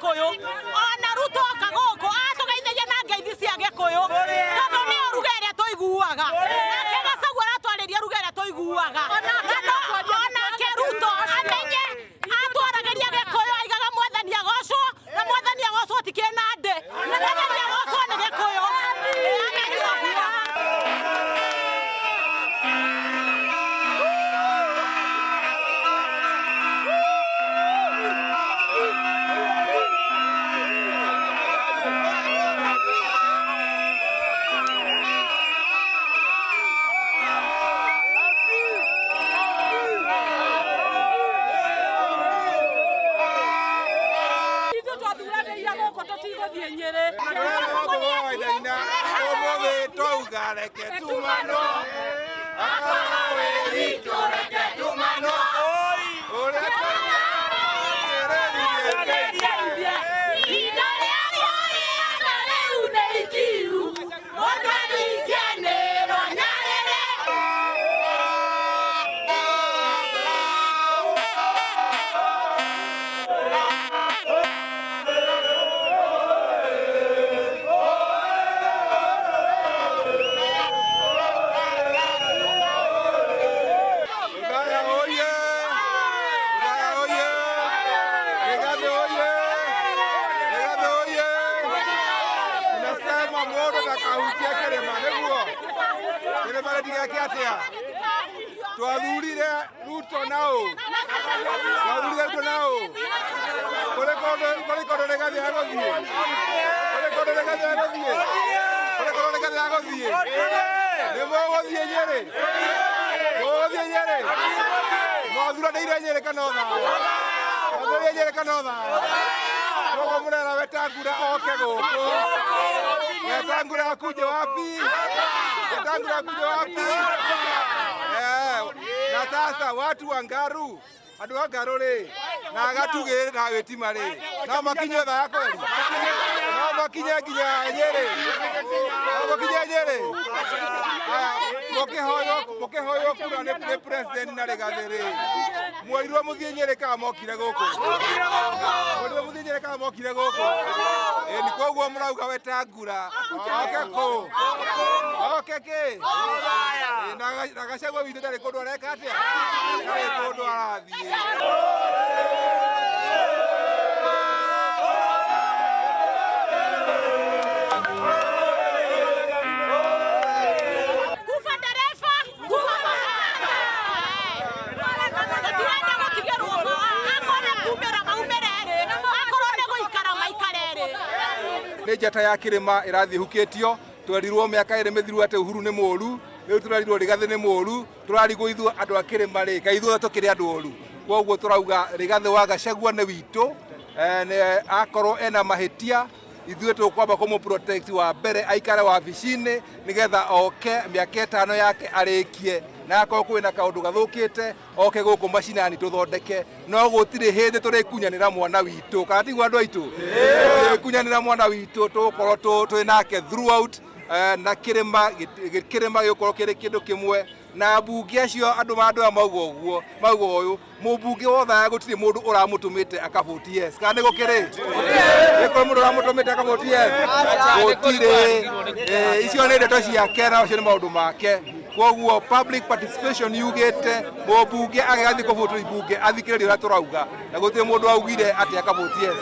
Gikuyu ona Ruto akagoko atugeithagia na ngeithi cia Gikuyu tondu ni rugere tuiguaga nake Gachagua aratwariria rugere tuiguaga onake Ruto amenye atwarageria Gikuyu aigaga mwathani agocwo na mwathani agocwo tikena nde mwathani agocwo ni Gikuyu Twathurire Ruto nao kore kondo Rigathi agothie ni muguthie Nyeri mwathuranĩire Nyeri kanotha koguo mũrera Wetangula oke gũkũ Wetangula akuje wapi na sasa watu wa Ngaru andu a Ngaru ri na agatugire na witima ri no makinye tha ya kweli no makinye nginya Nyeri mukihoyo kura ni president na Rigathi ri mwirirwo muthie Nyeri ka mokire guku ni koguo murauga Wetangula oke ki na Gachagua witu ndari kundu areka atia ndari kundu arathie ni njata ya kirima irathi hukitio twerirwo miaka iri mithiru ate Uhuru ni moru riu turarirwo Rigathi ni moru turarigwo ithu andu a kirima ri kaithu tukiri andu oru koguo turauga Rigathi wa Gachagua ni witu ni akorwo ena mahitia ithuĩ tukwamba kumu protect wa mbere aikare wabici-inĩ nigetha oke miaka 5 yake arikie na akorwo kwina kaundu gathukite oke guku macinani tuthondeke no gutiri hindi turikunyanira mwana witu kana tigwa andu aitu kunyanira mwana witu tukorwo twinake throughout na kirima gikorwo kiri kindu kimwe na mbunge acio andu mauga uyu mumbunge wothe gutiri mundu uramutumite akavoti yes kana nigukiri gikoro mundu uramutumite akavoti yes gutiri icio ni ndeto ciake na acio ni maundu make koguo public participation yugite mumbunge agathi kuvota ibunge athikiririe uria turauga na gutiri mundu augire ati akavoti yes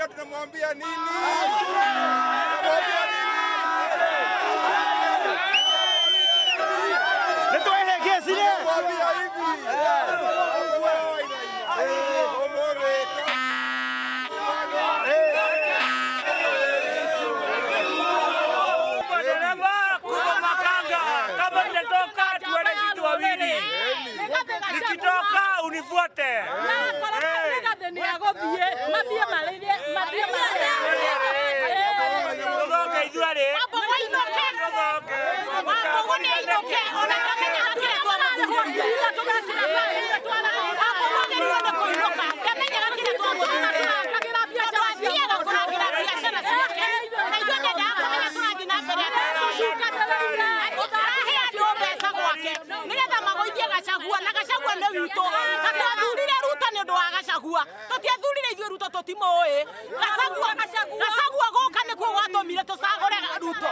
tunamwambia nini? Nikitoka unifuate. Idhuare. Gachagua na Gachagua nĩ witũ na twathurire Ruto nĩ ũndũ wa Gachagua tũtiathurire ithuĩ Ruto tũtimũĩ Gachagua gũka nĩkuo gwatũmire tũcagũre Ruto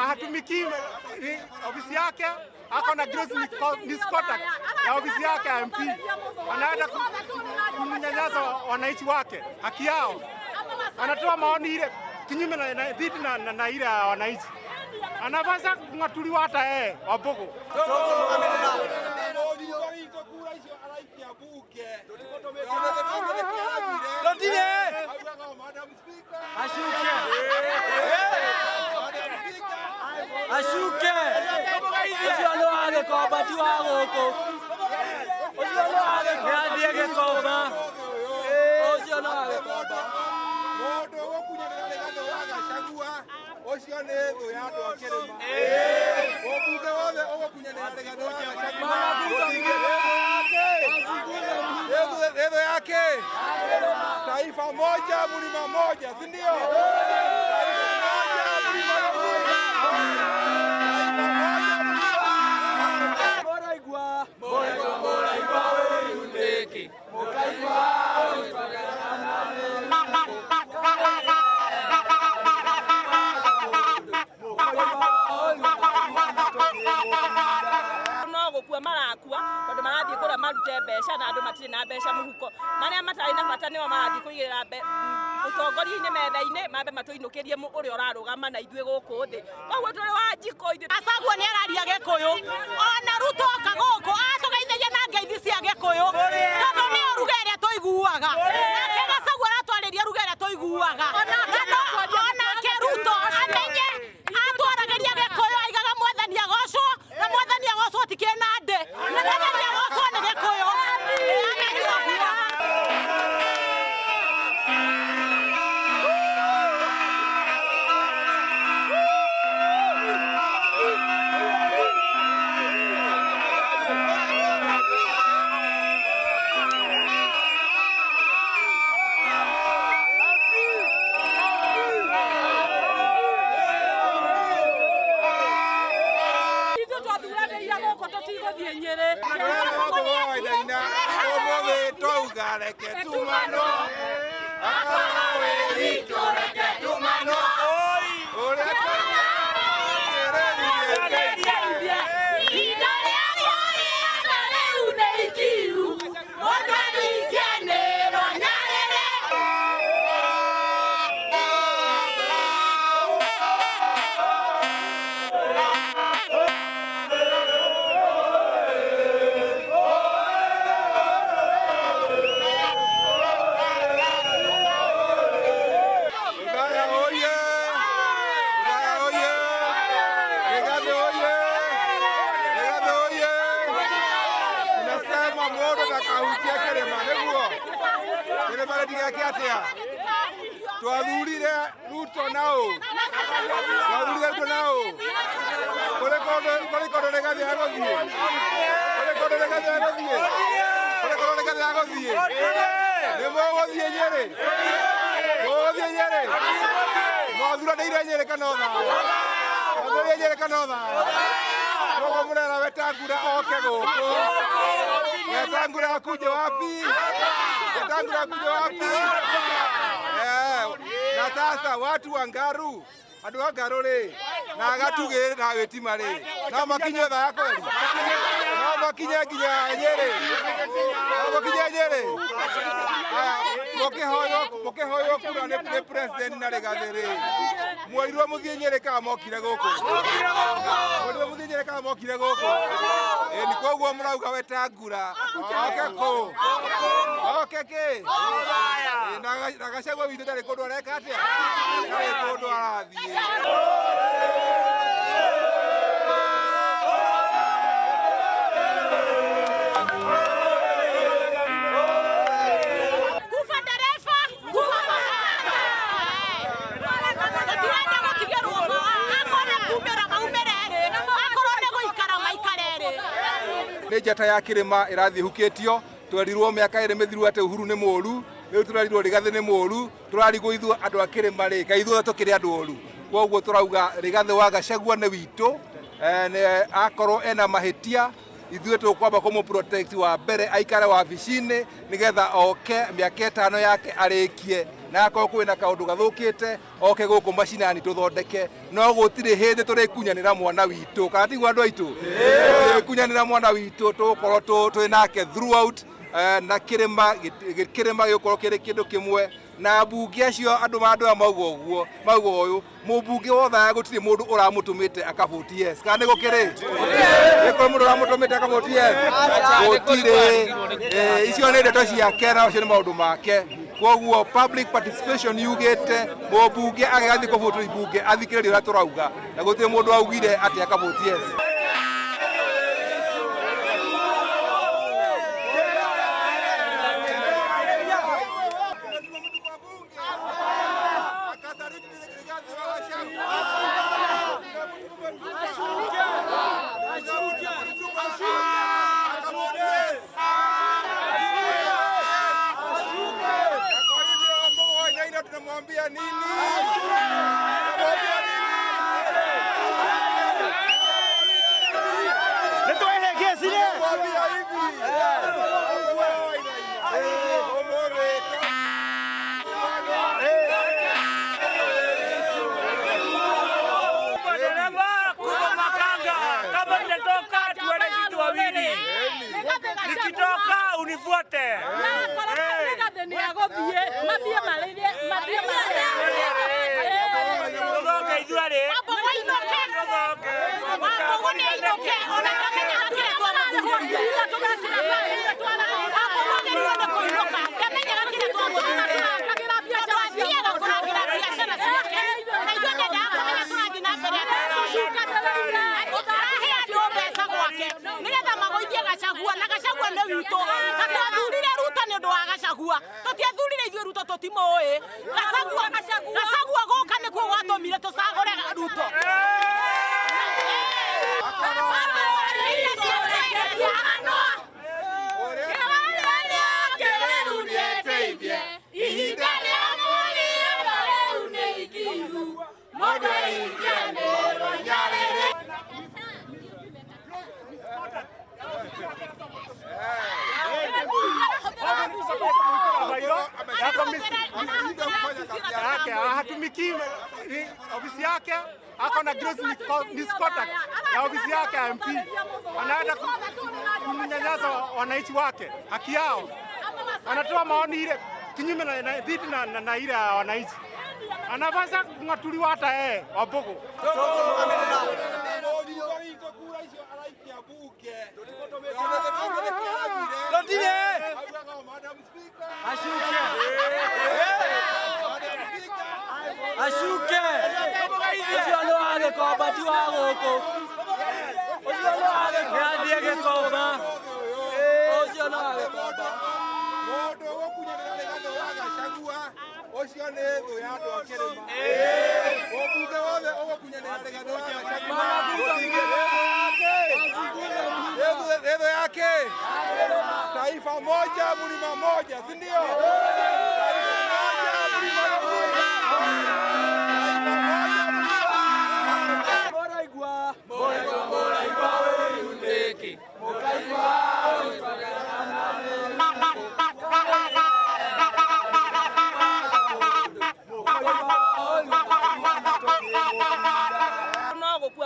hatumiki ofisi yake, ako na gross misconduct ya ofisi yake ya MP, anaenda kunyanyasa wananchi wake, haki yao, anatoa maoni ile kinyume na dhidi na ile ya wananchi, anaweza kung'atuliwa hata yeye Wambugu. Ashuke ucio no agĩkomba ti wa gũkũ ucio no agĩkomba gĩkomba ucio no agĩkomba mũndũ gũkunyanĩra rĩgatho wa Gachagua ucio nĩ thũ ya andũ a Kĩrĩma mũmbunge wothe ũgũkunyanĩra rĩgatho wa Gachagua nĩ thũ yake taifa moja mlima moja si ndio marakua tondu marathie kuria marute mbeca na andu matire na mbeca muhuko maria matari na bata nio marathie kuigirira utongoria-ini metha-ini mambe matuinukirie uria urarugama na ithuĩ gũkũ thĩ koguo tũrĩ Wanjikũ ithuĩ Gachagua nĩ araria Gĩkũyũ ona Ruto oka gũkũ atũgeithagia na ngeithi cia Gĩkũyũ tondũ nĩyo ruga ĩrĩa tũiguaga nake Gachagua aratwarĩria ruga ĩrĩa tũiguaga onake Ruto amenye atwaragĩria Gĩkũyũ aigaga mwathani agocwo na mwathani agocwo tikĩrĩ na ndĩ na mwathani agocwo nĩ Gĩkũyũ twathurire Ruto nao kũrĩ kũndũ Rigathi agũthiĩ nĩ mũgũthiĩ Nyĩrĩ mwathuranĩire Nyĩrĩ kana Ũthaũ koguo mũrera Wetangula oke gũkũ Wetangula akuje wapi na sasa watu wa Ngaru andu a Ngaru ri na Gatugĩ na Wĩtima ri no makinye tha ya kweli no makinye nginya Nyĩrĩ mũkĩhoywo kura nĩ president na Rigathi ri mwoirwo mũthiĩ Nyĩrĩ kana mokire gũkũ ni koguo mũrauga Wetangula oke kĩ na Gachagua witũ ndarĩ kũndũ areka atĩa ndarĩ kũndũ arathiĩ njata ya kirima irathi huketio twerirwo miaka iri mithiru ate Uhuru ni moru riu turarirwo Rigathi ni moru turarigwo ithu andu a kirima ri ka ithu tukiri andu oru koguo turauga Rigathi wa Gachagua ni witu akorwo ena mahitia ithuĩ tũkwamba kũmũ protect wa mbere aikare wabici-inĩ nĩgetha oke mĩaka 5 yake arĩkie na akorwo kwĩna kaũndũ gathũkĩte oke gũkũ macinani tũthondeke no gũtirĩ hĩndĩ tũrĩkunyanĩra mwana witũ kana tiguo andũ aitũ kunyanĩra mwana witũ tũkorwo twĩ nake throughout na kĩrĩma gĩkorwo kĩrĩ kĩndũ kĩmwe na mbunge acio andũ mauga ũguo mauga ũyũ mũmbunge wothe gũtirĩ mũndũ ũramũtũmĩte akavote yes kana nĩ gũkĩrĩ gĩkorwo mũndũ ũramũtũmĩte akavote yes gũtirĩ icio nĩ ndeto ciake na ũcio nĩ maũndũ make koguo public participation yugĩte mũmbunge agĩgathiĩ kũvote mbunge athikĩrĩrie ũrĩa tũrauga na gũtirĩ mũndũ augire atĩ akavote yes. Tunamwambia nini? Nikitoka unifuate. Tutiathurire ithuĩ Ruto tũtimũĩ Gachagua gũka nĩkuo gwatũmire tũcagũre Ruto. Hatumiki ofisi yake, ako na gross misconduct ya ofisi yake ya MP. Anaenda kunyanyasa wananchi wake, haki yao. Anatoa maoni ile kinyume na dhidi na ile ya wananchi. Anapasa kung'atuliwa hata yeye Wabungu. Ashuke ucio no agĩkomba ti wa gũkũ ucio no agĩkomba gĩkomba ucio no agĩkomba mũndũ gũkunyanĩra Rigathi wa Gachagua ucio nĩ thũ ya andũ a kĩrĩma mũmbunge wothe ũgũkunyanĩra Rigathi wa Gachagua nĩ thũ yake taifa moja mlima moja si ndio?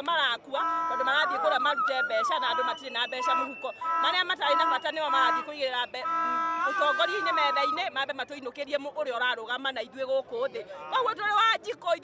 marakua tondu marathie kuria marute mbeca na andu matire na mbeca muhuko maria matari na bata nio marathie kuigirira utongoria-ini metha-ini mambe matuinukirie uria urarugama na ithuĩ gũkũ thĩ koguo tũrĩ Wanjikũ